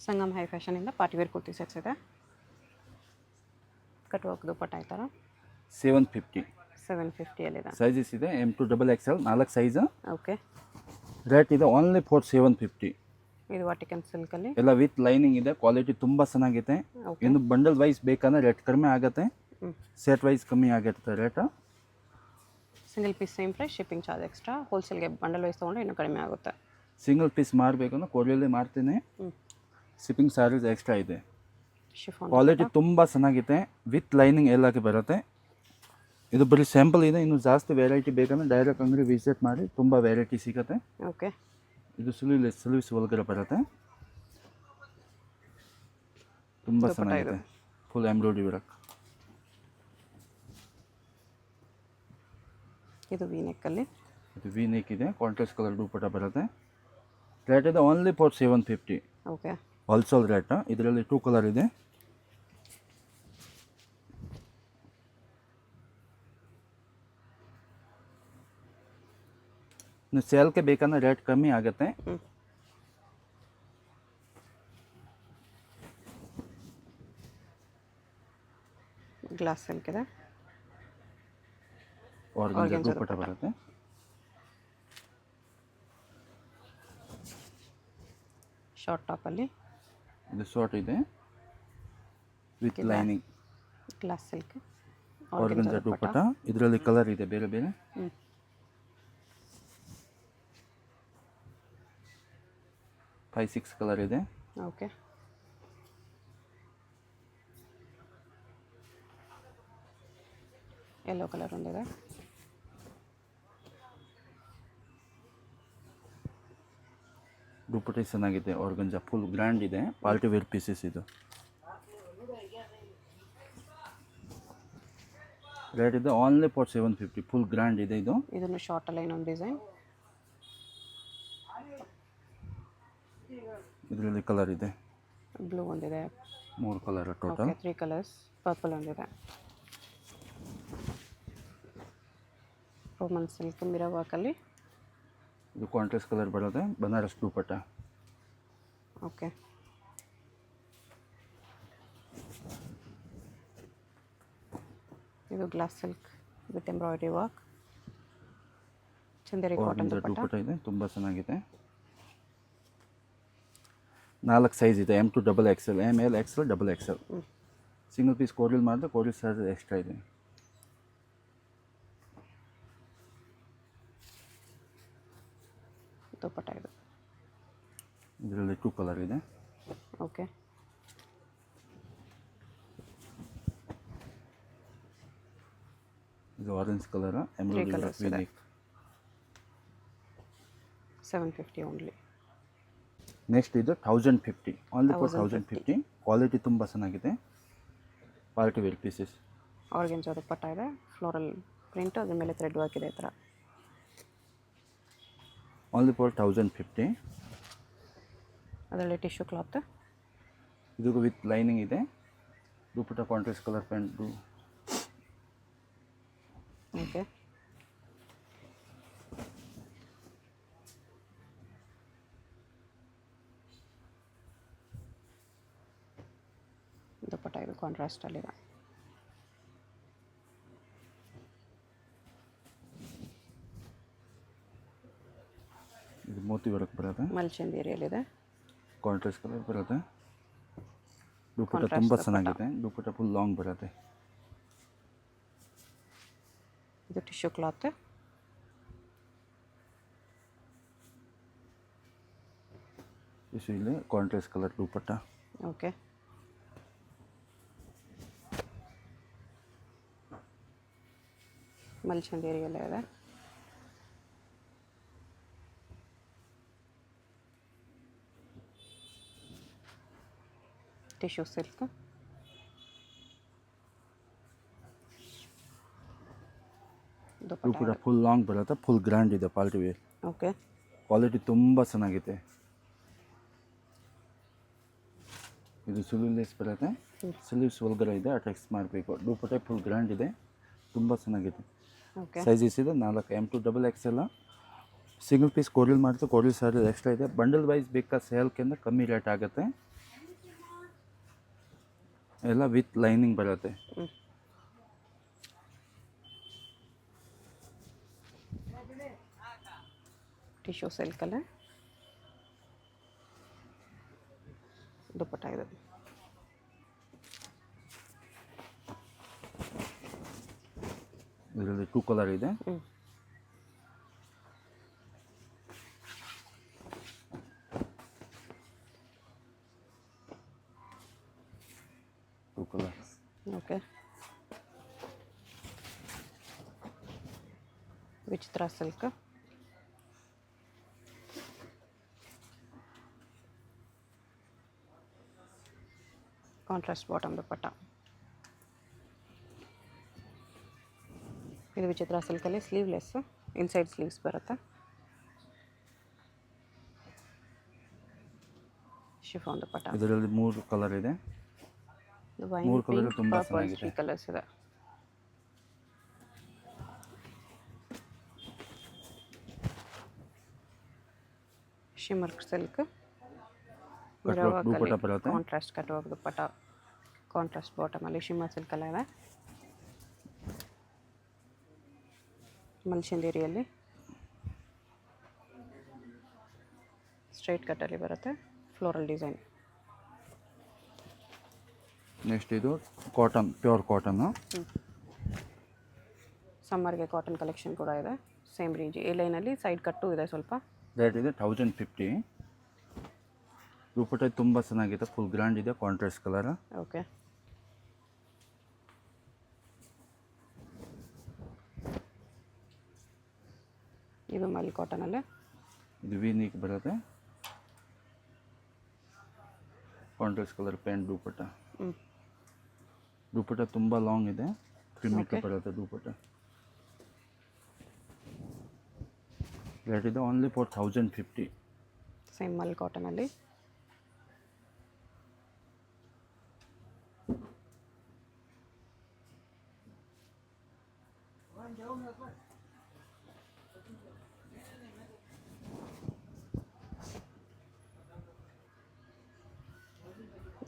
Sangam high ಫ್ಯಾಷನಿಂದ partywear kurti sets ಇದೆ. Cut work dupatta ಈ ಥರ 750 750 ಸೈಜಸ್ ಇದೆ. M2 XXL 4 size. Okay. Rate ಇದೆ ಓನ್ಲಿ ಫಾರ್ 750. ಇದು ವಾಟಿಕನ್ ಸಿಲ್ಕಲ್ಲಿ ಎಲ್ಲ ವಿತ್ ಲೈನಿಂಗ್ ಇದೆ. ಕ್ವಾಲಿಟಿ ತುಂಬ ಚೆನ್ನಾಗಿದೆ. ಇನ್ನು ಬಂಡಲ್ ವೈಸ್ ಬೇಕಂದ್ರೆ ರೇಟ್ ಕಡಿಮೆ ಆಗುತ್ತೆ, ಸೆಟ್ ವೈಸ್ ಕಮ್ಮಿ ಆಗುತ್ತೆ rate. Single piece same price, shipping charge extra. ಹೋಲ್ಸೇಲ್ಗೆ ಬಂಡಲ್ ವೈಸ್ ತೊಗೊಂಡ್ರೆ ಇನ್ನೂ ಕಡಿಮೆ ಆಗುತ್ತೆ. ಸಿಂಗಲ್ ಪೀಸ್ ಮಾರಬೇಕಂದ್ರೆ ಕೊರಿಯಲ್ಲೇ ಮಾಡ್ತೀನಿ, ಶಿಪ್ಪಿಂಗ್ ಚಾರ್ಜಸ್ ಎಕ್ಸ್ಟ್ರಾ ಇದೆ. ಶಿಫಾನ್ ಕ್ವಾಲಿಟಿ ತುಂಬ ಚೆನ್ನಾಗಿದೆ, ವಿತ್ ಲೈನಿಂಗ್ ಎಲ್ಲಕ್ಕೆ ಬರುತ್ತೆ. ಇದು ಬರೀ ಸ್ಯಾಂಪಲ್ ಇದೆ, ಇನ್ನು ಜಾಸ್ತಿ ವೆರೈಟಿ ಬೇಕಂದ್ರೆ ಡೈರೆಕ್ಟ್ ಅಂಗಡಿ ವಿಸಿಟ್ ಮಾಡಿ, ತುಂಬ ವೆರೈಟಿ ಸಿಗುತ್ತೆ. ಓಕೆ. ಇದು ಸ್ಲೀವ್ಸ್ ಒಳಗಡೆ ಬರುತ್ತೆ, ತುಂಬ ಚೆನ್ನಾಗಿದೆ. Full embroidery work. ಇದು ವಿ ನೆಕ್ಕಲ್ಲಿ, ಇದು ವಿ ನೆಕ್ ಇದೆ. ಕಾಂಟ್ರಾಸ್ಟ್ ಕಲರ್ ದುಪ್ಪಟ್ಟ ಬರುತ್ತೆ. ರೇಟ್ ಇದೆ only for 750. Okay. Wholesale rate. ಇದರಲ್ಲಿ 2 ಕಲರ್ ಇದೆ. ಇನ್ನು ಸೇಲ್ಗೆ ಬೇಕಂದ್ರೆ ರೇಟ್ ಕಮ್ಮಿ ಆಗುತ್ತೆ. ಗ್ಲಾಸ್ ಸಿಲ್ಕ್ ಇದೆ, ಆರ್ಗನ್ಜಾ ದುಪ್ಪಟ್ಟ ಬರುತ್ತೆ. ಶಾರ್ಟ್ ಟಾಪಲ್ಲಿ ಇದು ಶಾರ್ಟ್ ಇದೆ with lining. Glass silk organza dupatta. ಇದರಲ್ಲಿ ಕಲರ್ ಇದೆ ಬೇರೆ ಬೇರೆ. 5-6 ಕಲರ್ ಇದೆ. ಓಕೆ. ಯೆಲ್ಲೋ ಕಲರ್ ಒಂದಿದೆ. ದುಪ್ಪಟ್ಟ ಚೆನ್ನಾಗಿದೆ. ಆರ್ಗನ್ಜಾ ಫುಲ್ ಗ್ರ್ಯಾಂಡ್ ಇದೆ. ಪಾರ್ಟಿ ವೇರ್ ಪೀಸಸ್ ಇದು. ರೇಟ್ ಇದೆ ಓನ್ಲಿ ಫಾರ್ 750. ಫುಲ್ ಗ್ರ್ಯಾಂಡ್ ಇದೆ ಇದು. ಇದನ್ನು ಶಾರ್ಟ್ ಅಲ್ಲಿ ಇನ್ನೊಂದು ಡಿಸೈನ್. ಇದರಲ್ಲಿ ಕಲರ್ ಇದೆ. ಬ್ಲೂ ಒಂದಿದೆ. 3 ಕಲರ್ ಟೋಟಲ್. 3 ಕಲರ್ಸ್. ಪರ್ಪಲ್ ಒಂದಿದೆ. ರೋಮನ್ ಸಿಲ್ಕ್ ಮಿರರ್ ವರ್ಕಲ್ಲಿ. ಇದು ಕಾಂಟ್ರಾಸ್ಟ್ ಕಲರ್ ಬರುತ್ತೆ. ಬನಾರಸ್ ದುಪ್ಪಟ್ಟ. ಓಕೆ. ಇದು glass silk with embroidery work. Chanderi cotton dupatta ಇದೆ. ತುಂಬ ಚೆನ್ನಾಗಿದೆ. 4 ಸೈಜ್ ಇದೆ. M2 XXL, ML, XL, XXL. Single piece courier ಮಾಡಿದ್ರೆ ಕೊರಿಯಲ್ ಚಾರ್ಜ್ ಎಕ್ಸ್ಟ್ರಾ ಇದೆ. ದುಪ್ಪಟ್ಟ ಇದು. ಇದರಲ್ಲಿ 2 ಕಲರ್ ಇದೆ. ಓಕೆ. ಇದು orange colour embroidery V neck. 750 only. Next ಇದು 1050 ಓನ್ಲಿ ಫಾರ್ 1050. ಕ್ವಾಲಿಟಿ ತುಂಬ ಚೆನ್ನಾಗಿದೆ. Party wear pieces. Organza dupatta ಇದೆ. ಫ್ಲೋರಲ್ ಪ್ರಿಂಟ್, ಅದ್ರ ಮೇಲೆ ಥ್ರೆಡ್ ವರ್ಕ್ ಇದೆ ಈ ಥರ. Only for 1050. ಅದರಲ್ಲಿ ಟಿಶ್ಯೂ ಕ್ಲಾತ್. ಇದು ವಿತ್ ಲೈನಿಂಗ್ ಇದೆ. ದುಪ್ಪಟ್ಟ ಕಾಂಟ್ರಾಸ್ಟ್ ಕಲರ್ ಪ್ಯಾಂಟು. ಓಕೆ. ದುಪ್ಪಟ್ಟ ಇದು ಕಾಂಟ್ರಾಸ್ಟಲ್ಲಿದೆ. ಇದು ಮೋತಿ ವರ್ಕ್ ಬರುತ್ತೆ. ಮಲ್ಚಂದ್ ಏರಿಯಲ್ಲಿದೆ. ಕಾಂಟ್ರಾಸ್ಟ್ ಕಲರ್ ಬರುತ್ತೆ. ದುಪ್ಪಟ್ಟ ತುಂಬ ಚೆನ್ನಾಗಿದೆ. ದುಪ್ಪಟ್ಟ ಫುಲ್ ಲಾಂಗ್ ಬರುತ್ತೆ. ಇದು ಟಿಶ್ಯೂ ಕ್ಲಾತ್. ಇಲ್ಲಿ ಕಾಂಟ್ರಾಸ್ಟ್ ಕಲರ್ ದುಪ್ಪಟ್ಟ. ಓಕೆ. ಮಲ್ಚಂದ್ ಏರಿಯಲ್ಲೇ ಇದೆ. Tissue silk. Dupatta full long ಬರುತ್ತೆ. ಫುಲ್ ಗ್ರ್ಯಾಂಡ್ ಇದೆ. Party wear. ಓಕೆ. ಕ್ವಾಲಿಟಿ ತುಂಬ ಚೆನ್ನಾಗಿದೆ. ಇದು ಸ್ಲೀವ್ಲೆಸ್ ಬರುತ್ತೆ. ಸ್ಲೀವ್ಸ್ ಒಳಗಡೆ ಇದೆ, ಅಟ್ಯಾಕ್ಸ್ ಮಾಡಬೇಕು. ದುಪ್ಪಟ್ಟ ಫುಲ್ ಗ್ರ್ಯಾಂಡ್ ಇದೆ, ತುಂಬ ಚೆನ್ನಾಗಿದೆ. ಓಕೆ. ಸೈಜಸ್ ಇದೆ 4. M2 XXL, ಸಿಂಗಲ್ ಪೀಸ್ ಕೋರಿಲ್ ಮಾಡಿದ್ರೆ ಕೋರಿಲ್ ಸಾರಿ ಎಕ್ಸ್ಟ್ರಾ ಇದೆ. ಬಂಡಲ್ ವೈಸ್ ಬೇಕಾದ ಸೇಲ್ಕಿಂತ ಕಮ್ಮಿ ರೇಟ್ ಆಗುತ್ತೆ. ಎಲ್ಲ ವಿತ್ ಲೈನಿಂಗ್ ಬರುತ್ತೆ. ಟಿಶ್ಯೂ ಸಿಲ್ಕಲ್ಲೇ ದುಪ್ಪಟ್ಟ ಇದು. ಇದರಲ್ಲಿ 2 ಕಲರ್ ಇದೆ. ಓಕೆ, ವಿಚಿತ್ರ ಸಿಲ್ಕ್. Contrast bottom dupatta. ಇದು ವಿಚಿತ್ರ ಸಿಲ್ಕಲ್ಲಿ ಸ್ಲೀವ್ಲೆಸ್, ಇನ್ಸೈಡ್ ಸ್ಲೀವ್ಸ್ ಬರುತ್ತೆ. ಶಿಫಾನ್ ದುಪ್ಪಟ್ಟ. ಇದರಲ್ಲಿ 3 ಕಲರ್ ಇದೆ. ವೈನ್, 3 ಕಲರ್ ಪಿಂಕ್, ತುಂಬಾ ಪರ್ಪಲ್, ಚೆನ್ನಾಗಿದೆ. 3 ಕಲರ್ಸ್ ಇದೆ. ಶಿಮರ್ ಸಿಲ್ಕ್, ದುಪ್ಪಟ್ಟ ಬರುತ್ತೆ. ಕಾಂಟ್ರಾಸ್ಟ್ ಕಟ್ವರ್ಕ್ ದುಪ್ಪಟ್ಟ, ಕಾಂಟ್ರಾಸ್ಟ್ ಬಾಟಮಲ್ಲಿ ಶಿಮರ್ ಸಿಲ್ಕ್ ಎಲ್ಲ ಇದೆ. ಮಲ್ಚಂದೇರಿಯಲ್ಲಿ ಸ್ಟ್ರೈಟ್ ಕಟ್ಟಲ್ಲಿ ಬರುತ್ತೆ, ಫ್ಲೋರಲ್ ಡಿಸೈನ್. ನೆಕ್ಸ್ಟ್ ಇದು ಕಾಟನ್, ಪ್ಯೂರ್ ಕಾಟನ್ನು. ಸಮ್ಮರ್ಗೆ ಕಾಟನ್ ಕಲೆಕ್ಷನ್ ಕೂಡ ಇದೆ. ಸೇಮ್ ರೇಂಜ್, ಎ ಲೈನಲ್ಲಿ ಸೈಡ್ ಕಟ್ಟು ಇದೆ ಸ್ವಲ್ಪ. ರೇಟ್ ಇದೆ 1050. ದುಪ್ಪಟ್ಟ ತುಂಬ ಚೆನ್ನಾಗಿದೆ, ಫುಲ್ ಗ್ರ್ಯಾಂಡ್ ಇದೆ, ಕಾಂಟ್ರಾಸ್ಟ್ ಕಲರ್. ಓಕೆ, ಇದು ಮಲ್ ಕಾಟನಲ್ಲೇ. ಇದು ವೀನಿಕ್ ಬರುತ್ತೆ, ಕಾಂಟ್ರಾಸ್ಟ್ ಕಲರ್ ಪ್ಯಾಂಟ್ ದುಪ್ಪಟ್ಟ. ದುಪ್ಪಟ್ಟ ತುಂಬ ಲಾಂಗ್ ಇದೆ, 3 ಮೀಟರ್ ಬರುತ್ತೆ ದುಪ್ಪಟ್ಟ. ರೇಟ್ ಇದೆ ಓನ್ಲಿ ಫಾರ್ 1050. ಸೇಮ್ ಮಲ್ ಕಾಟನಲ್ಲಿ.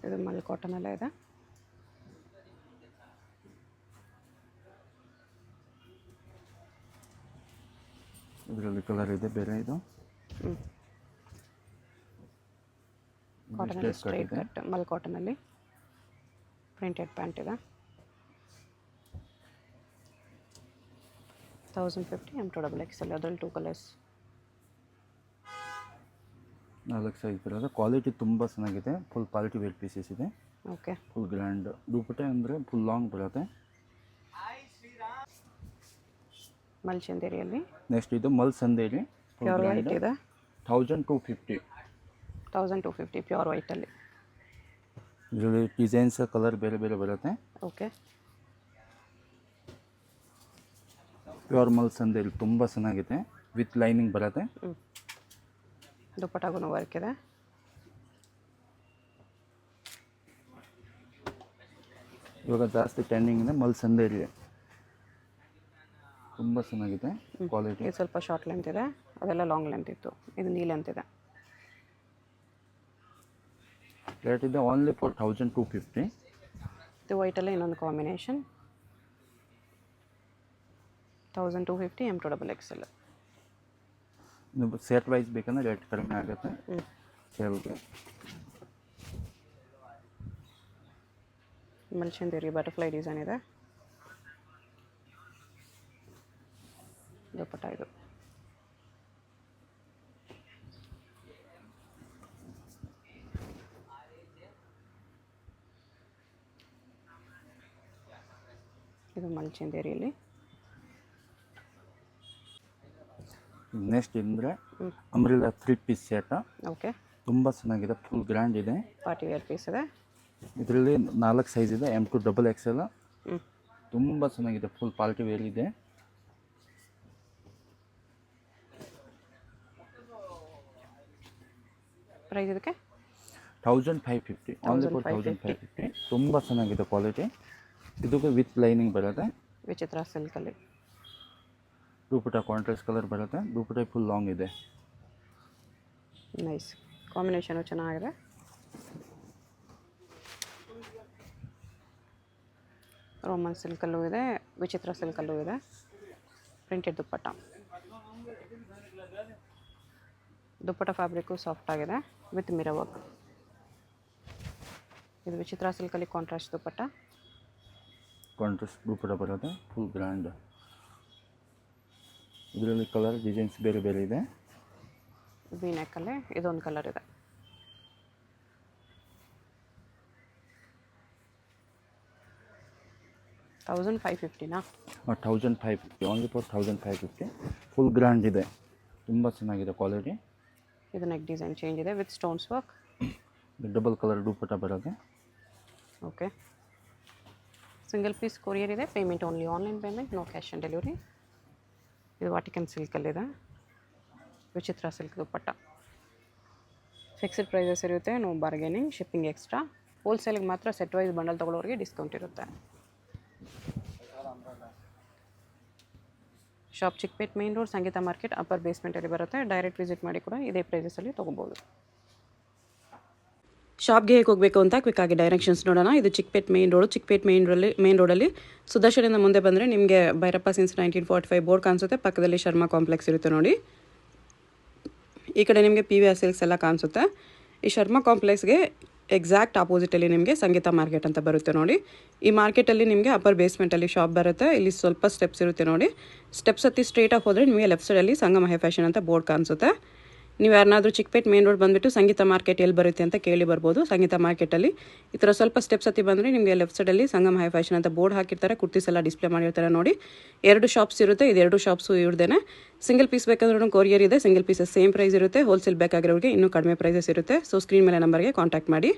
ಇದು ಮಲ್ ಕಾಟನಲ್ಲೇ ಇದೆ. ಇದರಲ್ಲಿ ಕಲರ್ ಇದೆ ಬೇರೆ. ಇದು ಕಾಟನಲ್ಲಿ ಸ್ಟ್ರೈಟ್ ಕಟ್, ಮಲ್ ಕಾಟನಲ್ಲಿ ಪ್ರಿಂಟೆಡ್ ಪ್ಯಾಂಟ್ ಇದೆ. 1050 M2XL. ಅದರಲ್ಲಿ 2 ಕಲರ್ಸ್, 4 ಸೈಜ್ ಬರೋದು. ಕ್ವಾಲಿಟಿ ತುಂಬ ಚೆನ್ನಾಗಿದೆ, ಫುಲ್ ಕ್ವಾಲಿಟಿ ವೇರ್ ಪೀಸಸ್ ಇದೆ. ಓಕೆ, ಫುಲ್ ಗ್ರ್ಯಾಂಡ್ ದುಪ್ಪಟ್ಟ ಅಂದರೆ ಫುಲ್ ಲಾಂಗ್ ಬರುತ್ತೆ. ಮಲ್ಚಂದೇರಿಯಲ್ಲಿ ನೆಕ್ಸ್ಟ್ ಇದು ಮಲ್ ಸಂದೇರಿ, ಪ್ಯೂರ್ ವೈಟ್ ಇದೆ. 1250. 1250 ಪ್ಯೂರ್ ವೈಟಲ್ಲಿ. ಇದರಲ್ಲಿ ಡಿಸೈನ್ಸ್ ಕಲರ್ ಬೇರೆ ಬೇರೆ ಬರುತ್ತೆ. ಓಕೆ, ಪ್ಯೂರ್ ಮಲ್ ಸಂದೇರಿ ತುಂಬ ಚೆನ್ನಾಗಿದೆ, ವಿತ್ ಲೈನಿಂಗ್ ಬರುತ್ತೆ. ದುಪ್ಪಟ್ಟಾಗೂ ವರ್ಕ್ ಇದೆ. ಇವಾಗ ಜಾಸ್ತಿ ಟ್ರೆಂಡಿಂಗ್ ಇದೆ ಮಲ್ ಸಂದೇರಿ, ತುಂಬ ಚೆನ್ನಾಗಿದೆ ಕ್ವಾಲಿಟಿ. ಇದು ಸ್ವಲ್ಪ ಶಾರ್ಟ್ ಲೆಂತ್ ಇದೆ, ಅದೆಲ್ಲ ಲಾಂಗ್ ಲೆಂತ್ ಇತ್ತು. ಇದು ನೀ ಲೆಂತ್ ಇದೆ. ರೇಟ್ ಇದೆ ಓನ್ಲಿ ಫಾರ್ 1250. ಇದು ವೈಟಲ್ಲೇ ಇನ್ನೊಂದು ಕಾಂಬಿನೇಷನ್, 1250 M2XL. ನೀವು ಸೆಟ್ ವೈಸ್ ಬೇಕಂದ್ರೆ ರೇಟ್ ಕಡಿಮೆ ಆಗುತ್ತೆ ಸೇಲ್ಗೆ. ಮಲ್ಚಂದೇರಿ ಬಟರ್ಫ್ಲೈ ಡಿಸೈನ್ ಇದೆ. ದುಪ್ಪಟ್ಟ ಇದು. ಇದು ಮಲ್ಚಂದೇರಿಯಲ್ಲಿ. ನೆಕ್ಸ್ಟ್ ಅಂದರೆ ಅಂಬ್ರೆಲಾ 3 ಪೀಸ್ ಸೆಟ್. ಓಕೆ, ತುಂಬ ಚೆನ್ನಾಗಿದೆ, ಫುಲ್ ಗ್ರ್ಯಾಂಡ್ ಇದೆ. ಪಾರ್ಟಿ ವೇರ್ ಪೀಸ್ ಇದೆ. ಇದರಲ್ಲಿ 4 ಸೈಜ್ ಇದೆ, M2XL. ತುಂಬ ಚೆನ್ನಾಗಿದೆ, ಫುಲ್ ಪಾರ್ಟಿ ವೇರ್ ಇದೆ. ಪ್ರೈಸ್ ಇದಕ್ಕೆ 1550, ಓನ್ಲಿ ಫಾರ್ 1550. ತುಂಬ ಚೆನ್ನಾಗಿದೆ ಕ್ವಾಲಿಟಿ. ಇದಕ್ಕೆ ವಿತ್ ಲೈನಿಂಗ್ ಬರುತ್ತೆ. ವಿಚಿತ್ರ ಸಿಲ್ಕಲ್ಲಿ. ದುಪಟ್ಟ ಕಾಂಟ್ರಾಸ್ಟ್ ಕಲರ್ ಬರುತ್ತೆ. ದುಪಟ್ಟ ಫುಲ್ ಲಾಂಗ್ ಇದೆ. ನೈಸ್, ಕಾಂಬಿನೇಷನು ಚೆನ್ನಾಗಿದೆ. ರೋಮನ್ ಸಿಲ್ಕಲ್ಲೂ ಇದೆ, ವಿಚಿತ್ರ ಸಿಲ್ಕಲ್ಲೂ ಇದೆ. ಪ್ರಿಂಟೆಡ್ ದುಪ್ಪಟ್ಟ. ದುಪ್ಪಟ್ಟ ಫ್ಯಾಬ್ರಿಕ್ಕು ಸಾಫ್ಟ್ ಆಗಿದೆ ವಿತ್ ಮಿರರ್ ವರ್ಕ್. ಇದು ವಿಚಿತ್ರ ಸಿಲ್ಕಲ್ಲಿ ಕಾಂಟ್ರಾಸ್ಟ್ ದುಪ್ಪಟ್ಟ. ಕಾಂಟ್ರಾಸ್ಟ್ ದುಪಟ್ಟ ಬರುತ್ತೆ, ಫುಲ್ ಗ್ರ್ಯಾಂಡ್. ಇದರಲ್ಲಿ ಕಲರ್ ಡಿಸೈನ್ಸ್ ಬೇರೆ ಬೇರೆ ಇದೆ. ವಿ ನೆಕ್ಕಲ್ಲೇ ಇದೊಂದು ಕಲರ್ ಇದೆ. $1550 1550, ಓನ್ಲಿ ಫಾರ್ 1550. ಫುಲ್ ಗ್ರ್ಯಾಂಡ್ ಇದೆ, ತುಂಬ ಚೆನ್ನಾಗಿದೆ ಕ್ವಾಲಿಟಿ. ಇದು ನೆಕ್ ಡಿಸೈನ್ ಚೇಂಜ್ ಇದೆ with stones work. Double colour dupatta ಬರುತ್ತೆ. ಓಕೆ, ಸಿಂಗಲ್ ಪೀಸ್ ಕೊರಿಯರ್ ಇದೆ. Payment only online payment, no cash on delivery. ಇದು ವಾಟಿಕನ್ ಸಿಲ್ಕಲ್ಲಿದೆ, ವಿಚಿತ್ರ ಸಿಲ್ಕ್ ದುಪ್ಪಟ್ಟ. ಫಿಕ್ಸ್ಡ್ ಪ್ರೈಸಸ್ ಇರುತ್ತೆ, ನೋ ಬಾರ್ಗೇನಿಂಗ್, ಶಿಪ್ಪಿಂಗ್ ಎಕ್ಸ್ಟ್ರಾ. ಹೋಲ್ಸೇಲಿಗೆ ಮಾತ್ರ ಸೆಟ್ ವೈಸ್ ಬಂಡಲ್ ತೊಗೊಳ್ಳೋರಿಗೆ ಡಿಸ್ಕೌಂಟ್ ಇರುತ್ತೆ. Shop Chickpet main road, Sangeetha market, upper ಬೇಸ್ಮೆಂಟಲ್ಲಿ ಬರುತ್ತೆ. ಡೈರೆಕ್ಟ್ ವಿಸಿಟ್ ಮಾಡಿ ಕೂಡ ಇದೇ ಪ್ರೈಸಸಲ್ಲಿ ತೊಗೋಬೋದು. ಶಾಪ್ಗೆ ಹೇಗೆ ಹೋಗಬೇಕು ಅಂತ ಕ್ವಿಕ್ಕಾಗಿ ಡೈರೆಕ್ಷನ್ಸ್ ನೋಡೋಣ. ಇದು Chickpet main road. Chickpet main ರೋಡಲ್ಲಿ ಸುದರ್ಶನಿಂದ ಮುಂದೆ ಬಂದರೆ ನಿಮಗೆ ಭೈರಪ್ಪ ಸಿನ್ಸ್ 1945 ಬೋರ್ಡ್ ಕಾಣಿಸುತ್ತೆ. ಪಕ್ಕದಲ್ಲಿ ಶರ್ಮಾ ಕಾಂಪ್ಲೆಕ್ಸ್ ಇರುತ್ತೆ ನೋಡಿ. ಈ ಕಡೆ ನಿಮಗೆ PVR ಸಿಲ್ಕ್ಸ್ ಎಲ್ಲ ಕಾಣಿಸುತ್ತೆ. ಈ ಶರ್ಮಾ ಕಾಂಪ್ಲೆಕ್ಸ್ಗೆ ಎಕ್ಸಾಕ್ಟ್ ಆಪೋಸಿಟಲ್ಲಿ ನಿಮಗೆ ಸಂಗೀತ ಮಾರ್ಕೆಟ್ ಅಂತ ಬರುತ್ತೆ ನೋಡಿ. ಈ ಮಾರ್ಕೆಟಲ್ಲಿ ನಿಮಗೆ ಅಪ್ಪರ್ ಬೇಸ್ಮೆಂಟಲ್ಲಿ ಶಾಪ್ ಬರುತ್ತೆ. ಇಲ್ಲಿ ಸ್ವಲ್ಪ ಸ್ಟೆಪ್ಸ್ ಇರುತ್ತೆ ನೋಡಿ. ಸ್ಟೆಪ್ಸ್ ಹತ್ತಿ ಸ್ಟ್ರೇಟಾಗಿ ಹೋದರೆ ನಿಮಗೆ ಲೆಫ್ಟ್ ಸೈಡಲ್ಲಿ ಸಂಗಮ ಹೈ ಫ್ಯಾಷನ್ ಅಂತ ಬೋರ್ಡ್ ಕಾಣಿಸುತ್ತೆ. ನೀವು ಯಾರನ್ನಾದರೂ ಚಿಕ್ಪೇಟ್ ಮೇನ್ ರೋಡ್ ಬಂದುಬಿಟ್ಟು ಸಂಗೀತ ಮಾರ್ಕೆಟ್ ಎಲ್ಲಿ ಬರುತ್ತೆ ಅಂತ ಕೇಳಿ ಬರ್ಬೋದು. ಸಂಗೀತ ಮಾರ್ಕೆಟಲ್ಲಿ ಈ ಥರ ಸ್ವಲ್ಪ ಸ್ಟೆಪ್ಸ್ ಹತ್ತಿ ಬಂದರೆ ನಿಮಗೆ ಲೆಫ್ಟ್ ಸೈಡಲ್ಲಿ ಸಂಗಮ ಹೈ ಫ್ಯಾಷನ್ ಅಂತ ಬೋರ್ಡ್ ಹಾಕಿರ್ತಾರೆ. ಕುರ್ತೀಸ್ ಎಲ್ಲ ಡಿಸ್ಪ್ಲೇ ಮಾಡಿರ್ತಾರೆ ನೋಡಿ. 2 ಶಾಪ್ಸ್ ಇರುತ್ತೆ. ಇದು 2 ಶಾಪ್ಸು ಇವ್ರದ್ದೇನೆ. ಸಿಂಗಲ್ ಪೀಸ್ ಬೇಕಾದ್ರೂ ಕೊರಿಯರ್ ಇದೆ. ಸಿಂಗಲ್ ಪೀಸಸ್ ಸೇಮ್ ಪ್ರೈಸ್ ಇರುತ್ತೆ. ಹೋಲ್ಸೇಲ್ ಬೇಕಾಗಿರೋರಿಗೆ ಇನ್ನೂ ಕಡಿಮೆ ಪ್ರೈಸಸ್ ಇರುತ್ತೆ. ಸೊ ಸ್ಕ್ರೀನ್ ಮೇಲೆ ನಂಬರ್ಗೆ ಕಾಂಟ್ಯಾಕ್ಟ್ ಮಾಡಿ.